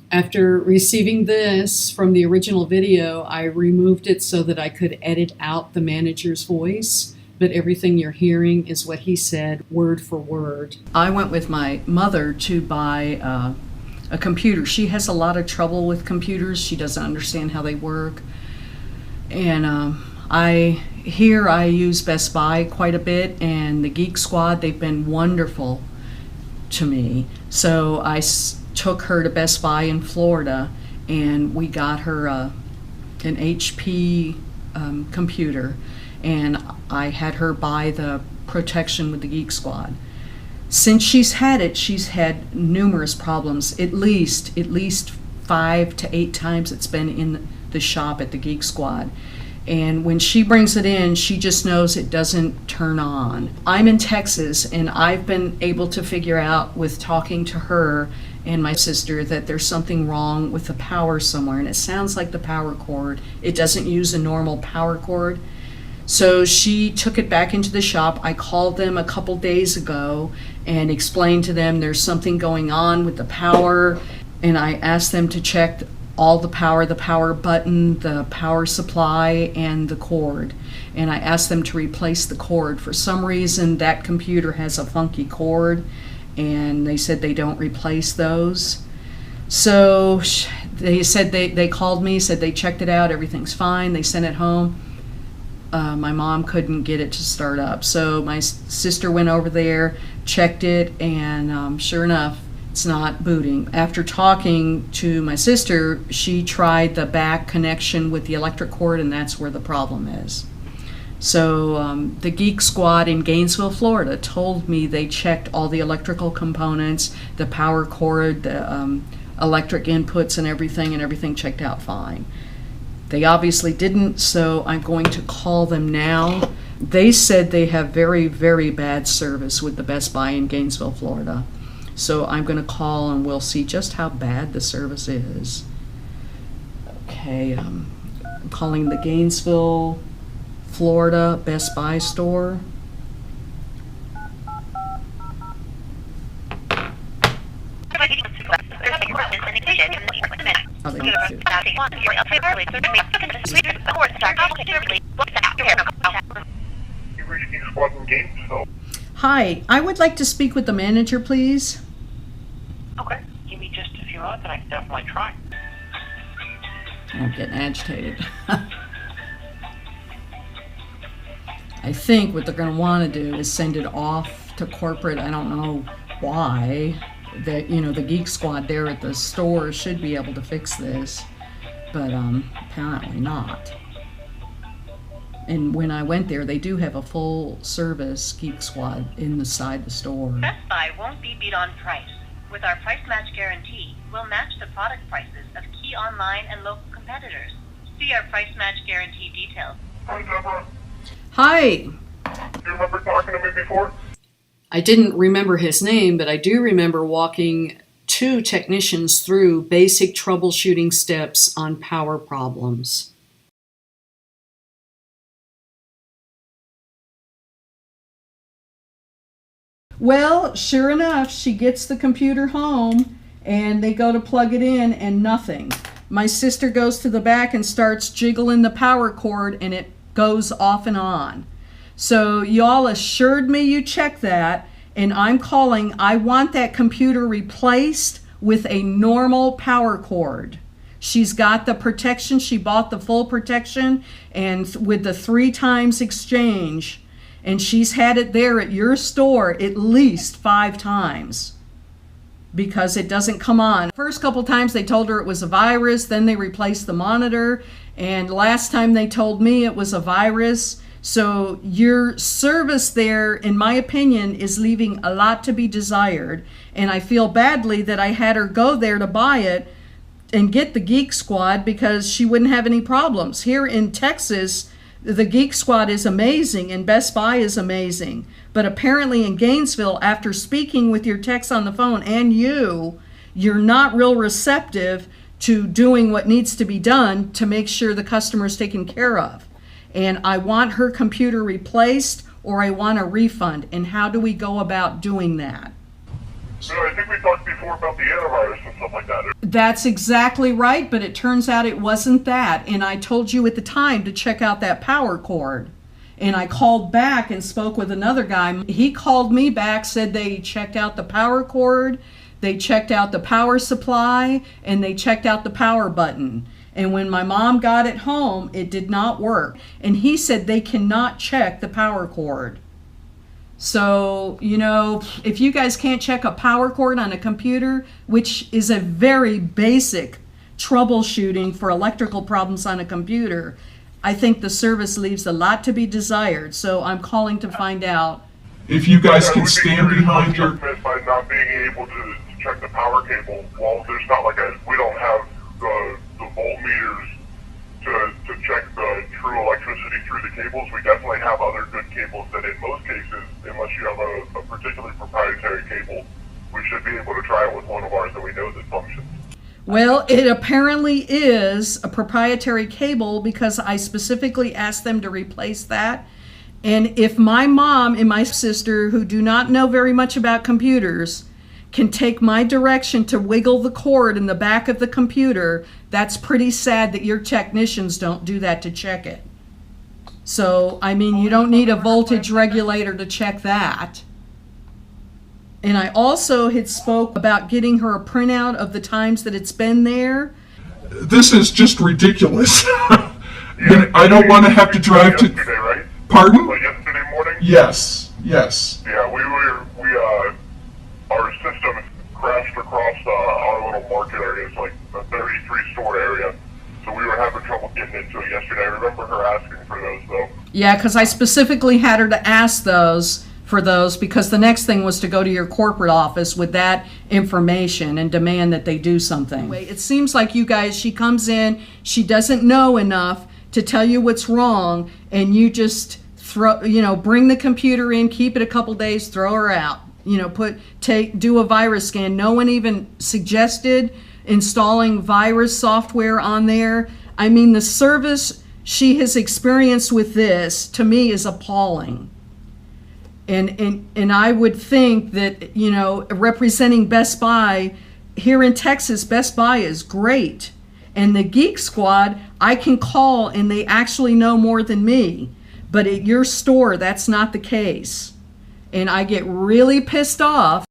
After receiving this from the original video, I removed it so that I could edit out the manager's voice, but everything you're hearing is what he said, word for word. I went with my mother to buy a computer. She has a lot of trouble with computers. She doesn't understand how they work. And I use Best Buy quite a bit, and the Geek Squad, they've been wonderful to me. So I took her to Best Buy in Florida, and we got her an HP computer, and I had her buy the protection with the Geek Squad. Since she's had it, she's had numerous problems. At least 5 to 8 times it's been in the shop at the Geek Squad. And when she brings it in, she just knows it doesn't turn on. I'm in Texas, and I've been able to figure out with talking to her and my sister that there's something wrong with the power somewhere, and it sounds like the power cord. It doesn't use a normal power cord. So she took it back into the shop. I called them a couple days ago and explained to them there's something going on with the power, and I asked them to check all the power button, the power supply, and the cord. And I asked them to replace the cord. For some reason, that computer has a funky cord, and they said they don't replace those. So they said they called me, said they checked it out, everything's fine, they sent it home. My mom couldn't get it to start up. So my sister went over there, checked it, and sure enough, it's not booting. After talking to my sister, she tried the back connection with the electric cord, and that's where the problem is. So the Geek Squad in Gainesville, Florida told me they checked all the electrical components, the power cord, the electric inputs and everything checked out fine. They obviously didn't, so I'm going to call them now. They said they have very, very bad service with the Best Buy in Gainesville, Florida. So I'm going to call and we'll see just how bad the service is. Okay, I'm calling the Gainesville, Florida Best Buy store. Oh, they need to. Hi, I would like to speak with the manager, please. Okay, give me just a few minutes and I can definitely try. I'm getting agitated. I think what they're going to want to do is send it off to corporate. I don't know why. That, you know, the Geek Squad there at the store should be able to fix this, but apparently not. And when I went there, they do have a full service Geek Squad inside the store. Best Buy won't be beat on price. With our price match guarantee, we'll match the product prices of key online and local competitors. See our price match guarantee details. Hi, Deborah. Hi. You remember talking to me before? I didn't remember his name, but I do remember walking 2 technicians through basic troubleshooting steps on power problems. Well, sure enough, she gets the computer home and they go to plug it in and nothing. My sister goes to the back and starts jiggling the power cord and it goes off and on. So y'all assured me you checked that, and I'm calling. I want that computer replaced with a normal power cord. She's got the protection. She bought the full protection and with the 3 times exchange, and she's had it there at your store at least 5 times because it doesn't come on. First couple times they told her it was a virus, then they replaced the monitor, and last time they told me it was a virus. So your service there, in my opinion, is leaving a lot to be desired. And I feel badly that I had her go there to buy it and get the Geek Squad because she wouldn't have any problems. Here in Texas, the Geek Squad is amazing and Best Buy is amazing. But apparently in Gainesville, after speaking with your techs on the phone and you're not real receptive to doing what needs to be done to make sure the customer is taken care of. And I want her computer replaced or I want a refund. And how do we go about doing that? So I think we talked before about the antivirus and stuff like that. That's exactly right, but it turns out it wasn't that. And I told you at the time to check out that power cord. And I called back and spoke with another guy. He called me back, said they checked out the power cord, they checked out the power supply, and they checked out the power button. And when my mom got it home, it did not work. And he said they cannot check the power cord. So, you know, if you guys can't check a power cord on a computer, which is a very basic troubleshooting for electrical problems on a computer, I think the service leaves a lot to be desired. So I'm calling to find out. If you guys can stand behind your... By not being able to check the power cable, well, there's not like we don't have the voltmeters to check the true electricity through the cables. We definitely have other good cables that in most cases, unless you have a particularly proprietary cable, we should be able to try it with one of ours that we know that functions. Well, it apparently is a proprietary cable because I specifically asked them to replace that. And if my mom and my sister, who do not know very much about computers, can take my direction to wiggle the cord in the back of the computer, that's pretty sad that your technicians don't do that to check it. So, I mean, you don't need a voltage regulator to check that. And I also had spoke about getting her a printout of the times that it's been there. This is just ridiculous. I don't want to have to drive to... Yesterday, right? Pardon? Like yesterday morning? Yes. Yeah, our system crashed across our little market area. It's like a 33-store area. So we were having trouble getting into it yesterday. I remember her asking for those, though. Yeah, because I specifically had her to ask for those because the next thing was to go to your corporate office with that information and demand that they do something. It seems like you guys, she comes in, she doesn't know enough to tell you what's wrong, and you just bring the computer in, keep it a couple days, throw her out. Do a virus scan. No one even suggested installing virus software on there. I mean, the service she has experienced with this, to me, is appalling. And I would think that, representing Best Buy, here in Texas, Best Buy is great. And the Geek Squad, I can call and they actually know more than me. But at your store, that's not the case. And I get really pissed off.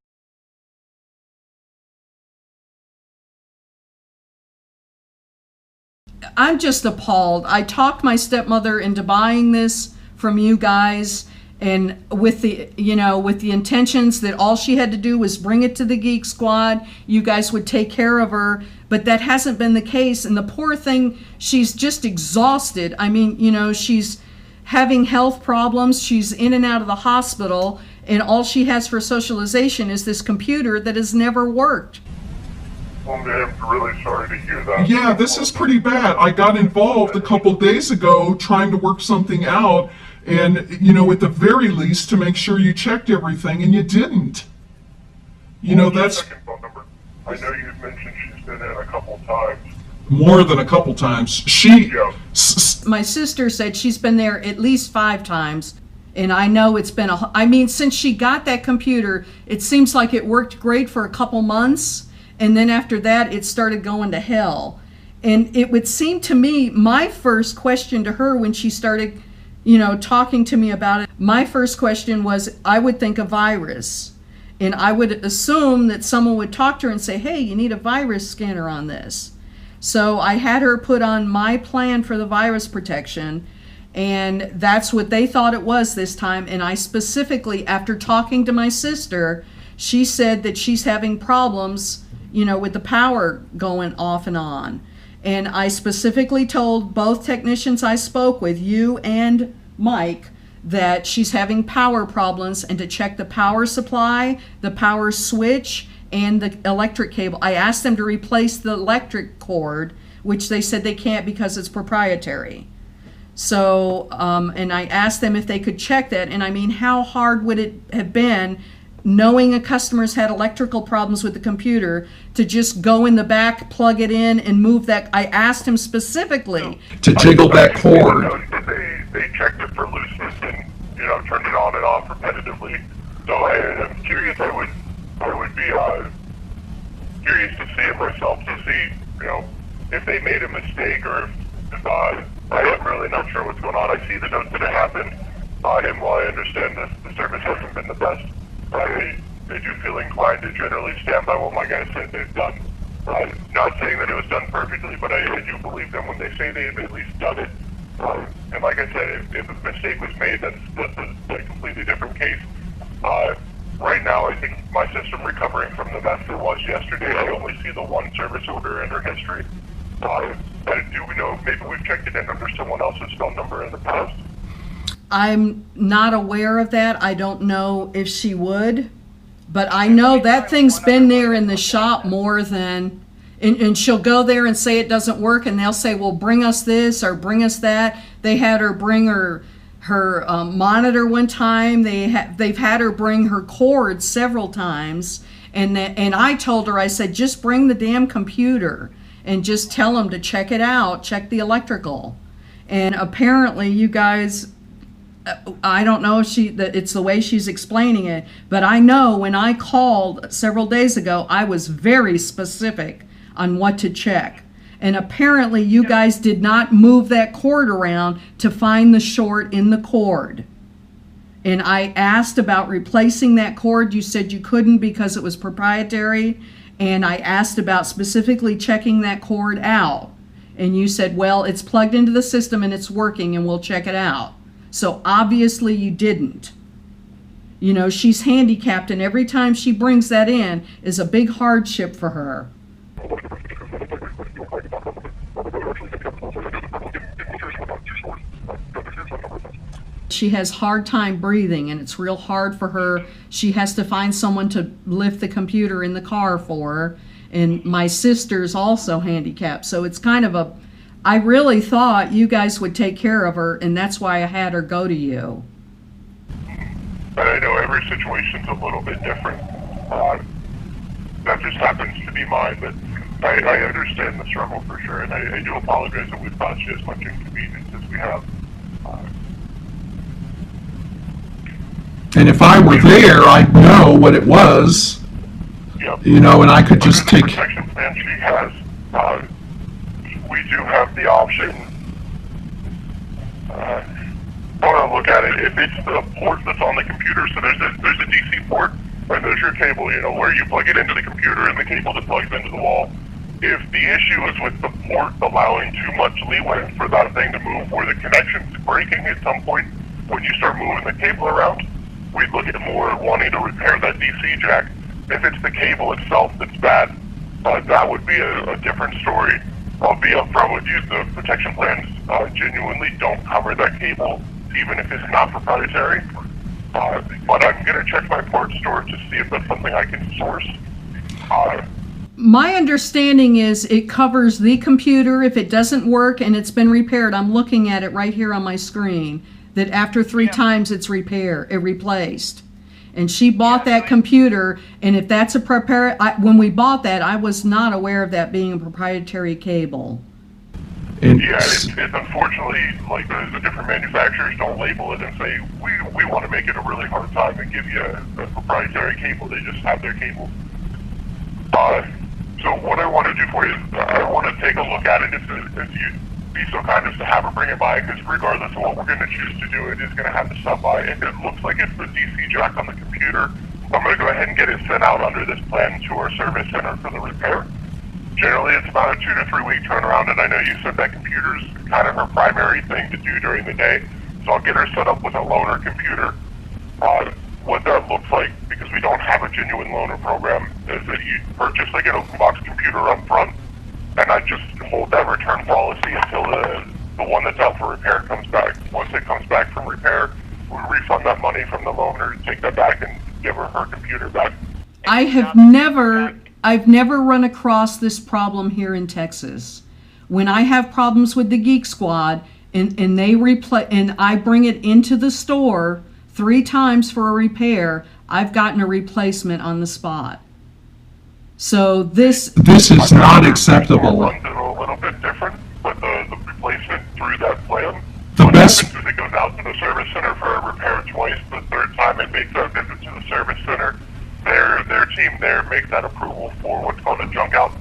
I'm just appalled. I talked my stepmother into buying this from you guys, and with the intentions that all she had to do was bring it to the Geek Squad, you guys would take care of her, but that hasn't been the case. And the poor thing, she's just exhausted. I mean, she's having health problems, she's in and out of the hospital, and all she has for socialization is this computer that has never worked. I'm really sorry to hear that. Yeah, this is pretty bad. I got involved a couple days ago trying to work something out, and, at the very least, to make sure you checked everything, and you didn't. That's... I know you mentioned she's been in a couple times. More than a couple times. My sister said she's been there at least 5 times, and I know it's been since she got that computer, it seems like it worked great for a couple months, and then after that, it started going to hell. And it would seem to me, my first question to her when she started, talking to me about it, my first question was, I would think a virus. And I would assume that someone would talk to her and say, hey, you need a virus scanner on this. So I had her put on my plan for the virus protection, and that's what they thought it was this time. And I specifically, after talking to my sister, she said that she's having problems, with the power going off and on. And I specifically told both technicians I spoke with, you and Mike, that she's having power problems and to check the power supply, the power switch, and the electric cable. I asked them to replace the electric cord, which they said they can't because it's proprietary. So, and I asked them if they could check that. And I mean, how hard would it have been, knowing a customer's had electrical problems with the computer, to just go in the back, plug it in, and move that? I asked him specifically to jiggle that cord. They checked it for looseness and, turned it on and off repetitively. So I'm curious, I would I would be curious to see it myself to see, if they made a mistake or if I am really not sure what's going on. I see the notes that it happened, and while I understand the service hasn't been the best, I do feel inclined to generally stand by what my guys said they've done. Not saying that it was done perfectly, but I do believe them when they say they've at least done it. And like I said, if a mistake was made, that's a completely different case. Right now, I think my system recovering from the mess it was yesterday, I only see the one service order in her history. Do we know, maybe we've checked it in under someone else's phone number in the past? I'm not aware of that. I don't know if she would, but I know that thing's been there in the shop more than, and she'll go there and say it doesn't work, and they'll say, well, bring us this or bring us that. They had her bring her monitor one time. They've had her bring her cord several times, and I told her, I said, just bring the damn computer and just tell them to check it out, check the electrical. And apparently you guys, I don't know if it's the way she's explaining it, but I know when I called several days ago, I was very specific on what to check. And apparently you guys did not move that cord around to find the short in the cord. And I asked about replacing that cord. You said you couldn't because it was proprietary. And I asked about specifically checking that cord out. And you said, well, it's plugged into the system and it's working and we'll check it out. So obviously you didn't. She's handicapped, and every time she brings that in is a big hardship for her. She has hard time breathing, and it's real hard for her. She has to find someone to lift the computer in the car for her. And my sister's also handicapped. So it's kind of I really thought you guys would take care of her, and that's why I had her go to you. But I know every situation's a little bit different. That just happens to be mine, but I understand the struggle for sure, and I do apologize that we've caused you as much inconvenience as we have. And if I were there, I'd know what it was. Yep. And I could just take... The protection plan she has, we do have the option. I want to look at it. If it's the port that's on the computer, so there's a DC port, and there's your cable, where you plug it into the computer and the cable that plugs into the wall. If the issue is with the port allowing too much leeway for that thing to move, where the connection's breaking at some point, when you start moving the cable around, we'd look at more wanting to repair that DC jack. If it's the cable itself that's bad, that would be a different story. I'll be upfront with you, the protection plans genuinely don't cover that cable, even if it's not proprietary. But I'm going to check my port store to see if that's something I can source. My understanding is it covers the computer if it doesn't work and it's been repaired. I'm looking at it right here on my screen, that after 3 times it's replaced. And she bought that computer, and if that's when we bought that, I was not aware of that being a proprietary cable. It's unfortunately, like the different manufacturers don't label it and say, we want to make it a really hard time and give you a proprietary cable. They just have their cable. So what I want to do for you is I want to take a look at it if you'd be so kind as to have her bring it by, because regardless of what we're going to choose to do, it is going to have to stop by. If it looks like it's the DC jack on the computer, I'm going to go ahead and get it sent out under this plan to our service center for the repair. Generally, it's about a 2 to 3 week turnaround, and I know you said that computer's kind of her primary thing to do during the day, so I'll get her set up with a loaner computer. What that looks like, because we don't have a genuine loaner program, is that you purchase like an open box computer up front, and I just hold that return policy until the one that's out for repair comes back. Once it comes back from repair, we refund that money from the loaner, take that back, and give her computer back. I've never run across this problem here in Texas. When I have problems with the Geek Squad and I bring it into the store 3 times for a repair, I've gotten a replacement on the spot. So this is not acceptable. Runs it a little bit different, but the replacement through that plan. What happens is it goes out to the service center for a repair twice. The 3rd time it makes a visit to the service center. their team there makes that approval for what's called a junk out.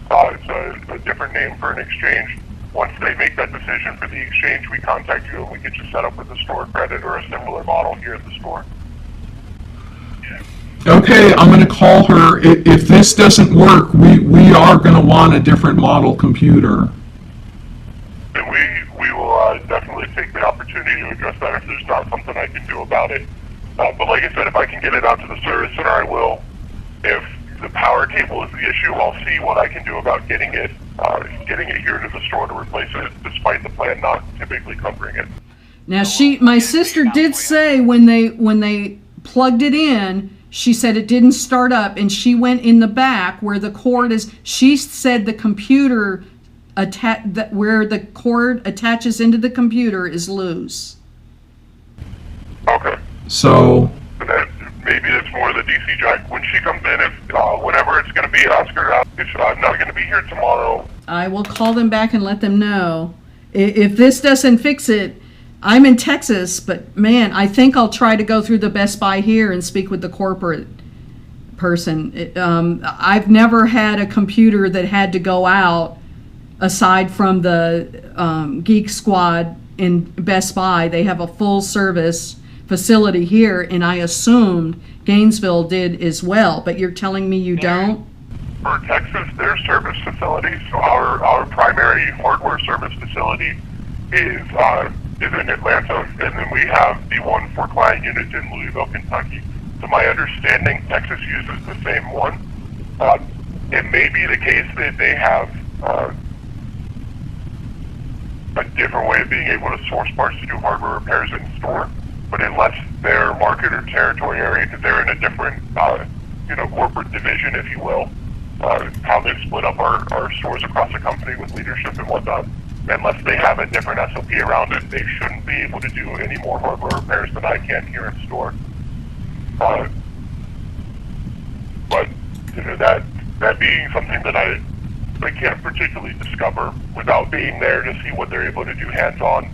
It's a different name for an exchange. Once they make that decision for the exchange, we contact you and we get you set up with a store credit or a similar model here at the store. Okay, I'm going to call her. If this doesn't work, we are going to want a different model computer. And we will definitely take the opportunity to address that if there's not something I can do about it. But like I said, if I can get it out to the service center, I will. If the power cable is the issue, I'll see what I can do about getting it here to the store to replace it, despite the plan not typically covering it. Now my sister did say when they plugged it in, she said it didn't start up, and she went in the back where the cord is. She said the computer where the cord attaches into the computer is loose. Okay. So maybe it's more the DC jack. When she comes in, whenever it's going to be, ask her out. If I'm not going to be here tomorrow, I will call them back and let them know. If this doesn't fix it, I'm in Texas, but man, I think I'll try to go through the Best Buy here and speak with the corporate person. I've never had a computer that had to go out aside from the Geek Squad in Best Buy. They have a full service facility here, and I assumed Gainesville did as well, but you're telling me you don't? For Texas, their service facility, so our primary hardware service facility is in Atlanta, and then we have the one for client units in Louisville, Kentucky. To my understanding, Texas uses the same one. It may be the case that they have a different way of being able to source parts to do hardware repairs in store, but unless their market or territory area, because they're in a different corporate division, if you will, how they've split up our stores across the company with leadership and whatnot, unless they have a different SOP around it, they shouldn't be able to do any more hardware repairs than I can here in store. But that being something that I can't particularly discover without being there to see what they're able to do hands-on.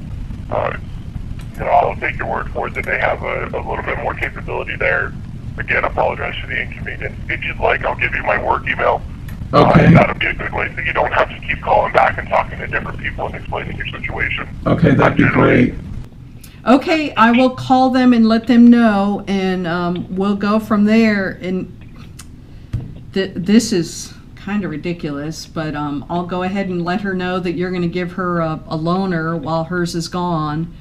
I'll take your word for it that they have a little bit more capability there. Again, apologize for the inconvenience. If you'd like, I'll give you my work email. okay. That'll be a good way so you don't have to keep calling back and talking to different people and explaining your situation. Okay, that'd be great. Okay, I will call them and let them know, and we'll go from there. And this is kind of ridiculous, but I'll go ahead and let her know that you're going to give her a loaner while hers is gone,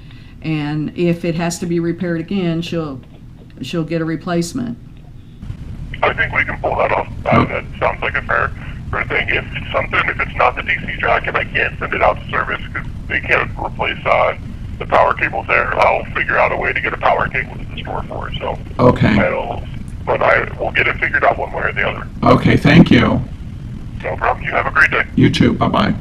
and if it has to be repaired again, she'll get a replacement. I think we can pull that off. That sounds like a fair thing. If it's not the DC jack and I can't send it out to service because they can't replace the power cables there, I'll figure out a way to get a power cable to the store for it. So Okay. We'll get it figured out one way or the other. Okay, thank you. No problem. You have a great day. You too. Bye-bye.